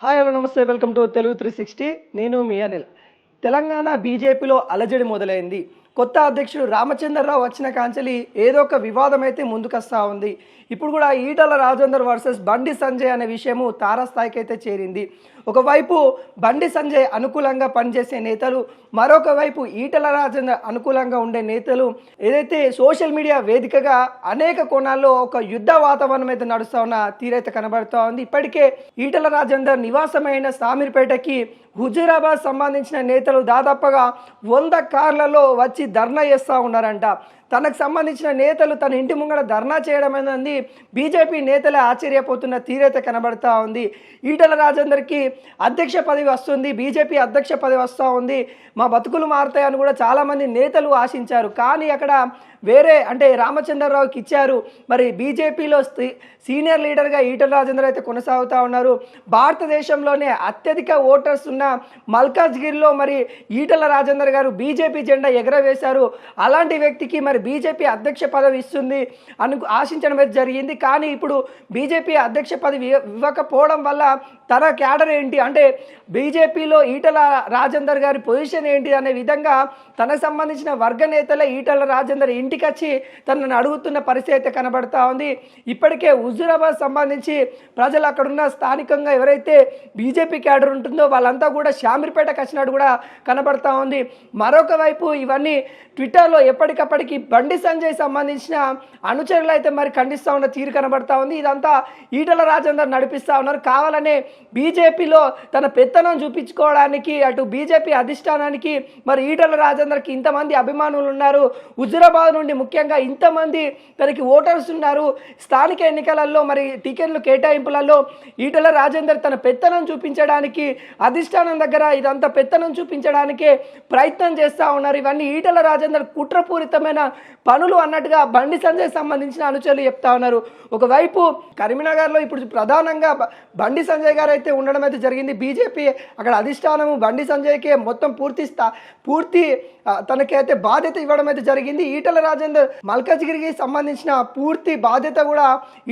Hi hello నమస్తే welcome to Telugu 360 నేను మీ అనిల్. తెలంగాణ బీజేపీలో అలజడి మొదలైంది. కొత్త అధ్యక్షుడు రామచంద్రరావు వచ్చిన కాంచెలి ఏదో ఒక వివాదం అయితే ముందుకొస్తా ఉంది. ఇప్పుడు కూడా ఈటల రాజేందర్ వర్సెస్ బండి సంజయ్ అనే విషయము తారాస్థాయికి అయితే చేరింది. ఒకవైపు బండి సంజయ్ అనుకూలంగా పనిచేసే నేతలు, మరొక వైపు ఈటల రాజేందర్ అనుకూలంగా ఉండే నేతలు ఏదైతే సోషల్ మీడియా వేదికగా అనేక కోణాల్లో ఒక యుద్ధ వాతావరణం అయితే నడుస్తూ ఉన్న తీరైతే కనబడుతూ ఉంది. ఇప్పటికే ఈటల రాజేందర్ నివాసమైన సామీర్పేటకి హుజూరాబాద్ సంబంధించిన నేతలు దాదాపుగా 100 కార్లలో వచ్చి ధర్నా చేస్తూ ఉన్నారంట. తనకు సంబంధించిన నేతలు తన ఇంటి ముంగడ ధర్నా చేయడం అనేది బీజేపీ నేతలే ఆశ్చర్యపోతున్న తీరైతే కనబడతా ఉంది. ఈటల రాజేందర్కి అధ్యక్ష పదవి వస్తుంది, బీజేపీ అధ్యక్ష పదవి వస్తూ ఉంది, మా బతుకులు మారుతాయని కూడా చాలామంది నేతలు ఆశించారు. కానీ అక్కడ వేరే అంటే రామచంద్రరావుకి ఇచ్చారు. మరి బీజేపీలో సీనియర్ లీడర్గా ఈటల రాజేందర్ అయితే కొనసాగుతూ ఉన్నారు. భారతదేశంలోనే అత్యధిక ఓటర్స్ ఉన్న మల్కాజ్గిరిలో మరి ఈటల రాజేందర్ గారు బీజేపీ జెండా ఎగరవేశారు. అలాంటి వ్యక్తికి మరి బీజేపీ అధ్యక్ష పదవి ఇస్తుంది అని ఆశించడం అయితే జరిగింది. కానీ ఇప్పుడు బీజేపీ అధ్యక్ష పదవి ఇవ్వకపోవడం వల్ల తన క్యాడర్ ఏంటి అంటే బీజేపీలో ఈటల రాజేందర్ గారి పొజిషన్ ఏంటి అనే విధంగా తనకు సంబంధించిన వర్గ నేతలే ఈటల రాజేందర్ ఇంటికి వచ్చి తనను అడుగుతున్న పరిస్థితి అయితే కనబడతా ఉంది. ఇప్పటికే హుజూరాబాద్ సంబంధించి ప్రజలు అక్కడున్న స్థానికంగా ఎవరైతే బీజేపీ క్యాడర్ ఉంటుందో వాళ్ళంతా కూడా షామీర్పేటకు వచ్చినట్టు కూడా కనబడతా ఉంది. మరొక వైపు ఇవన్నీ ట్విట్టర్లో ఎప్పటికప్పటికి బండి సంజయ్ సంబంధించిన అనుచరులు అయితే మరి ఖండిస్తూ ఉన్న తీరు కనబడతా ఉంది. ఇదంతా ఈటల రాజేందర్ నడిపిస్తూ ఉన్నారు. కావాలనే బీజేపీలో తన పెత్తనం చూపించుకోవడానికి అటు బీజేపీ అధిష్టానానికి మరి ఈటల రాజేందర్కి ఇంతమంది అభిమానులు ఉన్నారు, హుజూరాబాద్ నుండి ముఖ్యంగా ఇంతమంది తనకి ఓటర్స్ ఉన్నారు, స్థానిక ఎన్నికలలో మరి టికెట్లు కేటాయింపులలో ఈటల రాజేందర్ తన పెత్తనం చూపించడానికి అధిష్టానం దగ్గర ఇదంతా పెత్తనం చూపించడానికే ప్రయత్నం చేస్తూ ఉన్నారు. ఇవన్నీ ఈటల రాజేందర్ కుట్రపూరితమైన పనులు అన్నట్టుగా బండి సంజయ్ సంబంధించిన అనుచరులు చెప్తా ఉన్నారు. ఒకవైపు కరీంనగర్లో ఇప్పుడు ప్రధానంగా బండి సంజయ్ గారు అయితే ఉండడం అయితే జరిగింది. బీజేపీ అక్కడ అధిష్టానము బండి సంజయ్కే మొత్తం పూర్తి తనకైతే బాధ్యత ఇవ్వడం అయితే జరిగింది. ఈటల రాజేందర్ మల్కాజ్గిరికి సంబంధించిన పూర్తి బాధ్యత కూడా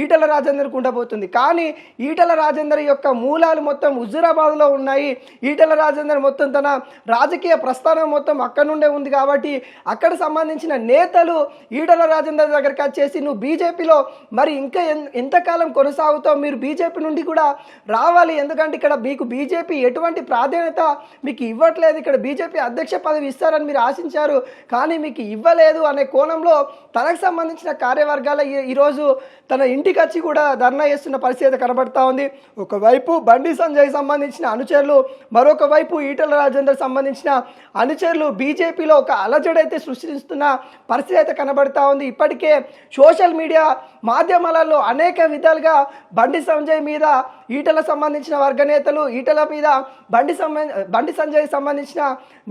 ఈటల రాజేందర్కు ఉండబోతుంది. కానీ ఈటల రాజేందర్ యొక్క మూలాలు మొత్తం హుజూరాబాద్లో ఉన్నాయి. ఈటల రాజేందర్ మొత్తం తన రాజకీయ ప్రస్థానం మొత్తం అక్కడ నుండే ఉంది. కాబట్టి అక్కడ సంబంధించిన నేతలు ఈటల రాజేందర్ దగ్గరికి వచ్చేసి నువ్వు బీజేపీలో మరి ఇంకా ఎంతకాలం కొనసాగుతావు, మీరు బీజేపీ నుండి కూడా రావాలి, ఎందుకంటే ఇక్కడ మీకు బీజేపీ ఎటువంటి ప్రాధాన్యత మీకు ఇవ్వట్లేదు, ఇక్కడ బీజేపీ అధ్యక్ష పదవి ఇస్తారని మీరు ఆశించారు కానీ మీకు ఇవ్వలేదు అనే కోణంలో తనకు సంబంధించిన కార్యవర్గాల ఈరోజు తన ఇంటికి వచ్చి కూడా ధర్నా చేస్తున్న పరిస్థితి కనబడతా ఉంది. ఒకవైపు బండి సంజయ్ సంబంధించిన అనుచరులు, మరొక వైపు ఈటల రాజేందర్ సంబంధించిన అనుచరులు బీజేపీలో ఒక అలజడైతే సృష్టిస్తున్న పరిస్థితి అయితే కనబడతా ఉంది. ఇప్పటికే సోషల్ మీడియా మాధ్యమాలలో అనేక విధాలుగా బండి సంజయ్ మీద ఈటల సంబంధించిన వర్గ నేతలు, ఈటల మీద బండి సంజయ్ సంబంధించిన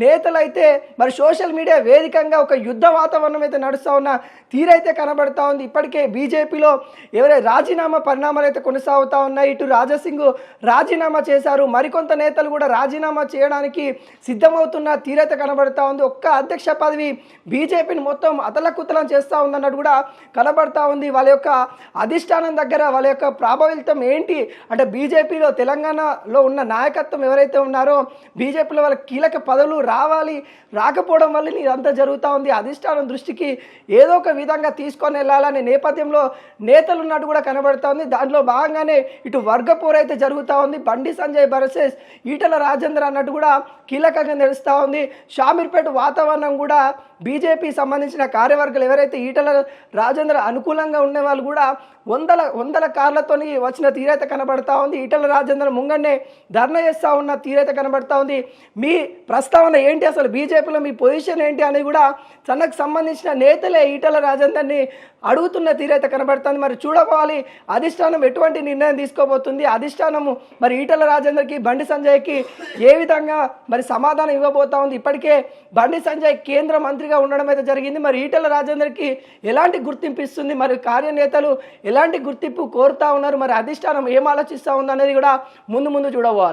నేతలు అయితే మరి సోషల్ మీడియా వేదికంగా ఒక యుద్ధ వాతావరణం అయితే నడుస్తూ ఉన్న తీరైతే కనబడతా ఉంది. ఇప్పటికే బీజేపీలో ఎవరైతే రాజీనామా పరిణామాలు అయితే కొనసాగుతూ ఉన్నాయి. ఇటు రాజాసింగ్ రాజీనామా చేశారు, మరికొంత నేతలు కూడా రాజీనామా చేయడానికి సిద్ధమవుతున్న తీరైతే కనబడతా ఉంది. ఒక్క అధ్యక్ష పదవి బీజేపీని మొత్తం అతలకుతలం చేస్తూ ఉందన్నట్టు కూడా కనబడతా ఉంది. వాళ్ళ యొక్క అధిష్టానం దగ్గర వాళ్ళ యొక్క ప్రభావితం ఏంటి అంటే బీజేపీలో తెలంగాణలో ఉన్న నాయకత్వం ఎవరైతే ఉన్నారో బీజేపీలో వాళ్ళ కీలక పదవులు రాకపోవడం వల్ల ఇదంతా జరుగుతూ ఉంది. అధిష్టానం దృష్టికి ఏదో ఒక విధంగా తీసుకొని వెళ్ళాలనే నేపథ్యంలో నేతలు ఉన్నట్టు కూడా కనబడతా ఉంది. దాంట్లో భాగంగానే ఇటు వర్గపోరు అయితే జరుగుతూ ఉంది. బండి సంజయ్ వర్సెస్ ఈటల రాజేందర్ అన్నట్టు కూడా కీలకంగా నడుస్తూ ఉంది. షామీర్పేట వాతావరణం కూడా బీజేపీ సంబంధించిన కార్యవర్గాలు ఎవరైతే ఈటల రాజేందర్ అనుకూలంగా ఉండే వాళ్ళు కూడా వందల కార్లతో వచ్చిన తీరైతే కనబడతా ఉంది. ఈటల రాజేందర్ ముంగన్నే ధర్నా చేస్తూ ఉన్న తీరైతే కనబడతా ఉంది. మీ ప్రస్తావన ఏంటి, అసలు బీజేపీలో మీ పొజిషన్ ఏంటి అని కూడా తనకు సంబంధించిన నేతలే ఈటల రాజేందర్ని అడుగుతున్న తీరైతే కనబడుతుంది. మరి చూడకపోవాలి అధిష్టానం ఎటువంటి నిర్ణయం తీసుకోబోతుంది, అధిష్టానము మరి ఈటల రాజేందర్కి బండి సంజయ్కి ఏ విధంగా మరి సమాధానం ఇవ్వబోతా ఉంది. ఇప్పటికే బండి సంజయ్ కేంద్ర మంత్రిగా ఉండడం అయితే జరిగింది. మరి ఈటల రాజేందర్కి ఎలాంటి గుర్తింపు ఇస్తుంది, మరి కార్యనేతలు ఎలాంటి గుర్తింపు కోరుతా ఉన్నారు, మరి అధిష్టానం ఏం ఆలోచిస్తూ ఉంది అనేది కూడా ముందు చూడబోవాలి.